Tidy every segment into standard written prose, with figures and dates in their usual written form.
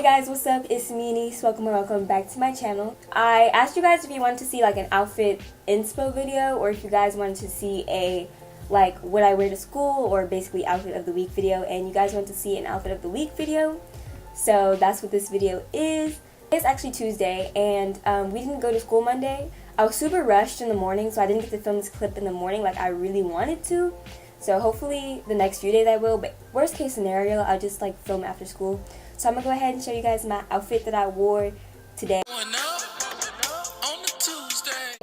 guys, what's up? It's me, Niece. Welcome or welcome back to my channel. I asked you guys if you wanted to see like an outfit inspo video, or if you guys wanted to see a like what I wear to school, or basically outfit of the week video, and you guys want to see an outfit of the week video. So that's what this video is. It's actually Tuesday, and we didn't go to school Monday. I was super rushed in the morning, so I didn't get to film this clip in the morning like I really wanted to. So hopefully the next few days I will, but worst case scenario, I'll just like film after school. So I'm gonna go ahead and show you guys my outfit that I wore today.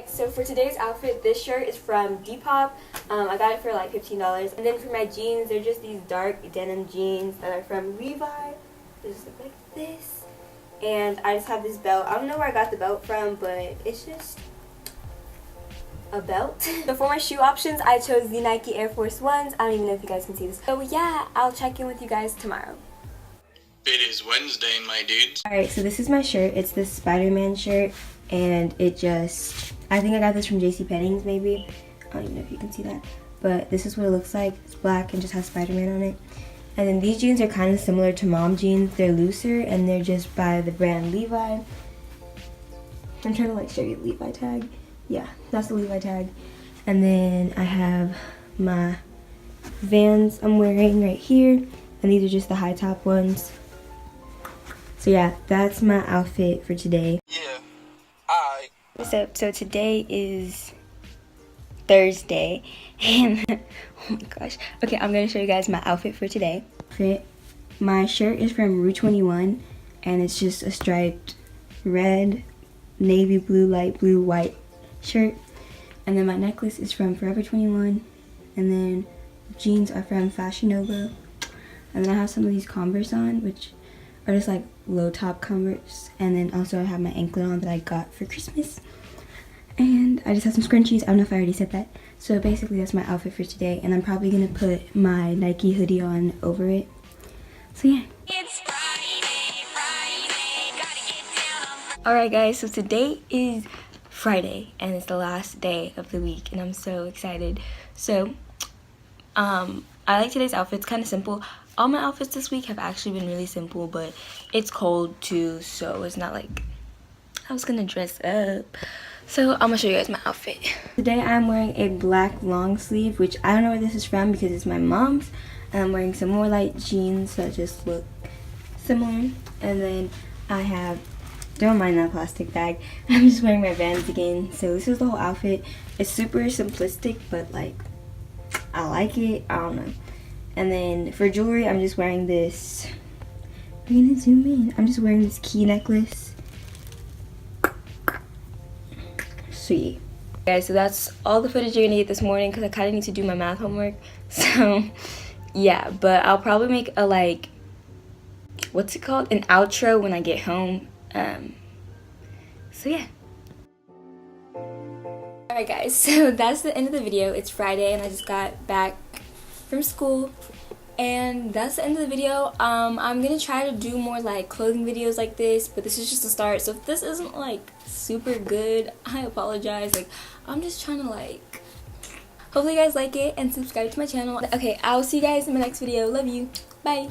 So for today's outfit, this shirt is from Depop. I got it for like $15. And then for my jeans, they're just these dark denim jeans that are from Levi. They just look like this. And I just have this belt. I don't know where I got the belt from, but it's just a belt. So for my shoe options, I chose the Nike Air Force Ones. I don't even know if you guys can see this. So yeah, I'll check in with you guys tomorrow. It is Wednesday, my dudes. Alright, so this is my shirt. It's this Spider-Man shirt, and it just, I think I got this from JCPenney's maybe. I don't even know if you can see that, but this is what it looks like. It's black and just has Spider-Man on it. And then these jeans are kind of similar to mom jeans. They're looser, and they're just by the brand Levi. I'm trying to like show you the Levi tag. Yeah, that's the Levi tag. And then I have my Vans I'm wearing right here, and these are just the high top ones. So yeah, that's my outfit for today. Yeah, What's up? So today is Thursday, and oh my gosh. Okay, I'm gonna show you guys my outfit for today. My shirt is from Rue 21, and it's just a striped red, navy blue, light blue, white shirt. And then my necklace is from Forever 21, and then jeans are from Fashion Nova. And then I have some of these Converse on, which are just like low top Converse. And then also I have my anklet on that I got for Christmas. And I just have some scrunchies. I don't know if I already said that. So basically that's my outfit for today, and I'm probably gonna put my Nike hoodie on over it. So yeah. Alright guys, so today is Friday, and it's the last day of the week, and I'm so excited. So I like today's outfit. It's kind of simple. All my outfits this week have actually been really simple, but it's cold too, so it's not like I was gonna dress up. So I'm gonna show you guys my outfit. Today I'm wearing a black long sleeve, which I don't know where this is from because it's my mom's. And I'm wearing some more light jeans that just look similar. And then I have, don't mind that plastic bag, I'm just wearing my Vans again. So this is the whole outfit. It's super simplistic, but like I like it. I don't know. And then for jewelry, I'm just wearing this, we're gonna zoom in. I'm just wearing this key necklace. Sweet. Guys, so that's all the footage you're gonna get this morning because I kind of need to do my math homework. So yeah, but I'll probably make a like, what's it called, an outro when I get home. So yeah. Alright guys, so that's the end of the video. It's Friday and I just got back from school, and that's the end of the video. I'm gonna try to do more like clothing videos like this, but this is just a start. So if this isn't like super good, I apologize. Like I'm just trying to like, hopefully you guys like it and subscribe to my channel. Okay, I'll see you guys in my next video. Love you. Bye.